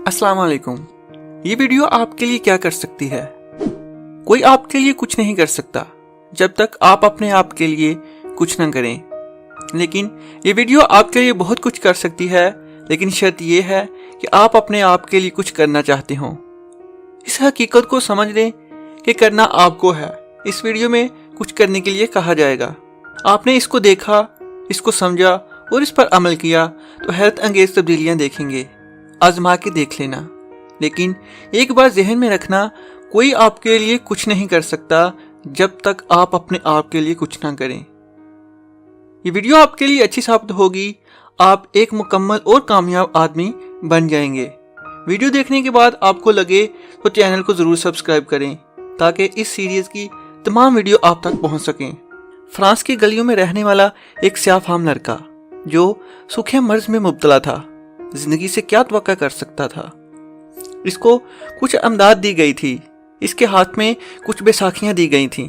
अस्सलाम वालेकुम। ये वीडियो आपके लिए क्या कर सकती है? कोई आपके लिए कुछ नहीं कर सकता जब तक आप अपने आप के लिए कुछ न करें। लेकिन ये वीडियो आपके लिए बहुत कुछ कर सकती है, लेकिन शर्त ये है कि आप अपने आप के लिए कुछ करना चाहते हो। इस हकीकत को समझ लें कि करना आपको है। इस वीडियो में कुछ करने के लिए कहा जाएगा। आपने इसको देखा, इसको समझा और इस पर अमल किया तो हैरत अंगेज तब्दीलियां देखेंगे। आजमा के देख लेना, लेकिन एक बार जहन में रखना, कोई आपके लिए कुछ नहीं कर सकता जब तक आप अपने आप के लिए कुछ ना करें। ये वीडियो आपके लिए अच्छी साबित होगी। आप एक मुकम्मल और कामयाब आदमी बन जाएंगे। वीडियो देखने के बाद आपको लगे तो चैनल को ज़रूर सब्सक्राइब करें ताकि इस सीरीज़ की तमाम वीडियो आप तक पहुंच सकें। फ्रांस की गलियों में रहने वाला एक स्याफाम लड़का जो सूखे मर्ज में मुब्तला था, जिंदगी से क्या तवक्का कर सकता था। इसको कुछ अमदाद दी गई थी, इसके हाथ में कुछ बैसाखियां दी गई थीं,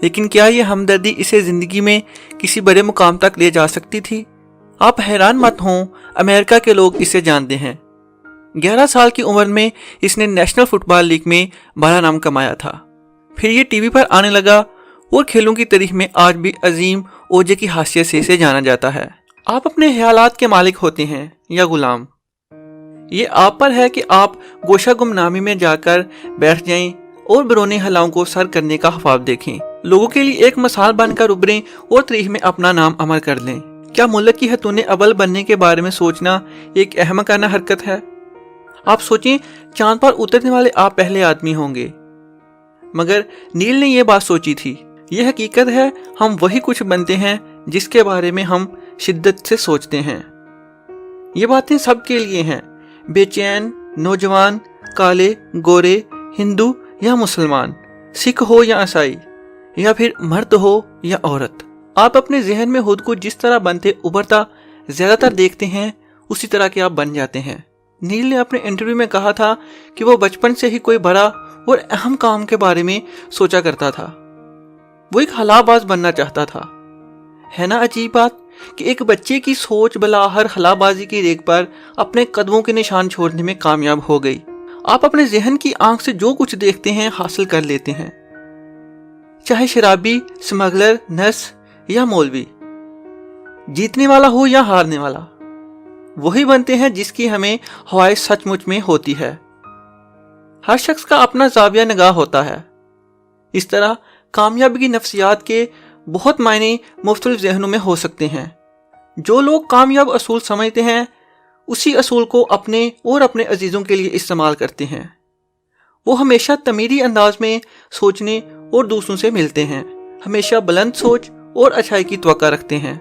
लेकिन क्या ये हमदर्दी इसे जिंदगी में किसी बड़े मुकाम तक ले जा सकती थी? आप हैरान मत हों, अमेरिका के लोग इसे जानते हैं। 11 साल की उम्र में इसने नेशनल फुटबॉल लीग में बड़ा नाम कमाया था। फिर ये टीवी पर आने लगा और खेलों की तारीख में आज भी अजीम ओजे की हैसियत से इसे जाना जाता है। आप अपने ख्यालात के मालिक होते हैं या गुलाम, ये आप पर है कि आप गोशा गुमनामी में जाकर बैठ जाएं और बरौनी हलाओं को सर करने का ख्वाब देखें, लोगों के लिए एक मिसाल बनकर उभरें और तारीख में अपना नाम अमर कर लें। क्या मुल्क की हतूने अव्वल बनने के बारे में सोचना एक अहमकाना हरकत है? आप सोचें, चांद पर उतरने वाले आप पहले आदमी होंगे, मगर नील ने यह बात सोची थी। यह हकीकत है, हम वही कुछ बनते हैं जिसके बारे में हम शिद्दत से सोचते हैं। ये बातें सबके लिए हैं, बेचैन, नौजवान, काले, गोरे, हिंदू या मुसलमान, सिख हो या ईसाई, या फिर मर्द हो या औरत। आप अपने जहन में खुद को जिस तरह बनते उभरता ज्यादातर देखते हैं, उसी तरह के आप बन जाते हैं। नील ने अपने इंटरव्यू में कहा था कि वो बचपन से ही कोई बड़ा और अहम काम के बारे में सोचा करता था। वो एक हलाबाज बनना चाहता था। है ना अजीब बात कि एक बच्चे की सोच बलाहर हलाबाजी की रेख पर अपने कदमों के निशान छोड़ने में कामयाब हो गई। आप अपने जहन की आंख से जो कुछ देखते हैं हासिल कर लेते हैं, चाहे शराबी, स्मगलर, नर्स या मौलवी। जीतने वाला हो या हारने वाला, वही बनते हैं जिसकी हमें ख्वाहिश सचमुच में होती है। हर शख्स का अपना ज़ाविया निगाह होता है। इस तरह कामयाबी की नफ्सियात के बहुत मायने मुख्तलिफ जहनों में हो सकते हैं। जो लोग कामयाब असूल समझते हैं, उसी असूल को अपने और अपने अजीज़ों के लिए इस्तेमाल करते हैं। वो हमेशा तमीरी अंदाज में सोचने और दूसरों से मिलते हैं, हमेशा बुलंद सोच और अच्छाई की तवक्का रखते हैं।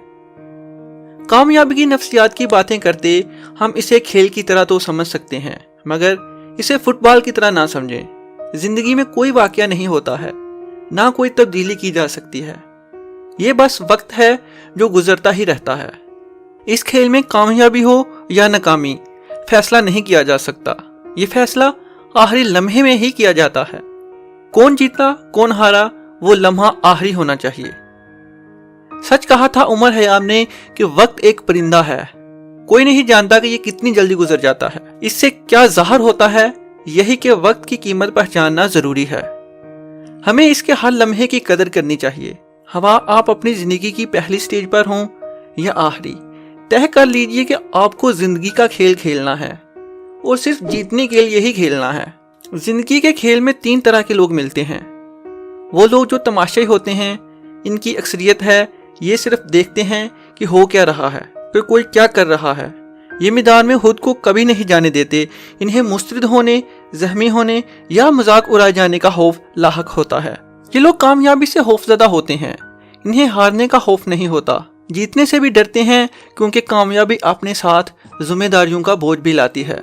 कामयाबी की नफ्सियात की बातें करते हम इसे खेल की तरह तो समझ सकते हैं, मगर इसे फुटबॉल की तरह ना समझें। जिंदगी में कोई वाकया नहीं होता है, ना कोई तब्दीली की जा सकती है। ये बस वक्त है जो गुजरता ही रहता है। इस खेल में कामयाबी हो या नाकामी फैसला नहीं किया जा सकता। ये फैसला आखिरी लम्हे में ही किया जाता है। कौन जीता कौन हारा, वो लम्हा आखिरी होना चाहिए। सच कहा था उमर खयाम ने कि वक्त एक परिंदा है, कोई नहीं जानता कि ये कितनी जल्दी गुजर जाता है। इससे क्या ज़ाहिर होता है, यही कि वक्त की कीमत पहचानना जरूरी है। हमें इसके हर लम्हे की कदर करनी चाहिए। हवा आप अपनी जिंदगी की पहली स्टेज पर हों या आखिरी, तय कर लीजिए कि आपको जिंदगी का खेल खेलना है और सिर्फ जीतने के लिए ही खेलना है। जिंदगी के खेल में 3 तरह के लोग मिलते हैं। वो लोग जो तमाशाई होते हैं, इनकी अक्सरियत है ये सिर्फ देखते हैं कि हो क्या रहा है, फिर कोई क्या कर रहा है। ये मैदान में खुद को कभी नहीं जाने देते। इन्हें मुस्तरद होने, जख्मी होने या मजाक उड़ाए जाने का खौफ लाहक होता है। ये लोग कामयाबी से खौफजदा होते हैं, इन्हें हारने का खौफ नहीं होता। जीतने से भी डरते हैं क्योंकि कामयाबी अपने साथ जिम्मेदारियों का बोझ भी लाती है।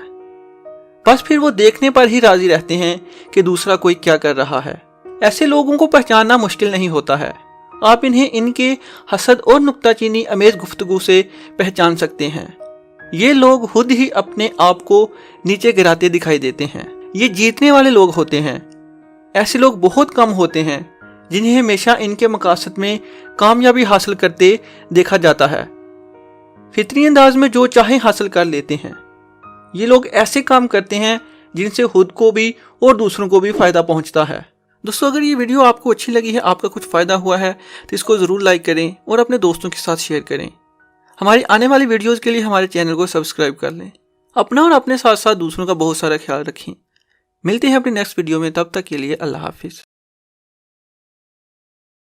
बस फिर वो देखने पर ही राजी रहते हैं कि दूसरा कोई क्या कर रहा है। ऐसे लोगों को पहचानना मुश्किल नहीं होता है। आप इन्हें इनके हसद और नुक्ताचीनी अमेज गुफ्तगू से पहचान सकते हैं। ये लोग खुद ही अपने आप को नीचे गिराते दिखाई देते हैं। ये जीतने वाले लोग होते हैं। ऐसे लोग बहुत कम होते हैं जिन्हें हमेशा इनके मकासद में कामयाबी हासिल करते देखा जाता है। फितरी अंदाज में जो चाहे हासिल कर लेते हैं। یہ لوگ ایسے کام کرتے ہیں جن سے خود کو بھی اور دوسروں کو بھی فائدہ پہنچتا ہے۔ دوستو اگر یہ ویڈیو آپ کو اچھی لگی ہے، آپ کا کچھ فائدہ ہوا ہے تو اس کو ضرور لائک کریں اور اپنے دوستوں کے ساتھ شیئر کریں۔ ہماری آنے والی ویڈیوز کے لیے ہمارے چینل کو سبسکرائب کر لیں۔ اپنا اور اپنے ساتھ ساتھ دوسروں کا بہت سارا خیال رکھیں۔ ملتے ہیں اپنی نیکسٹ ویڈیو میں، تب تک کے لیے اللہ حافظ۔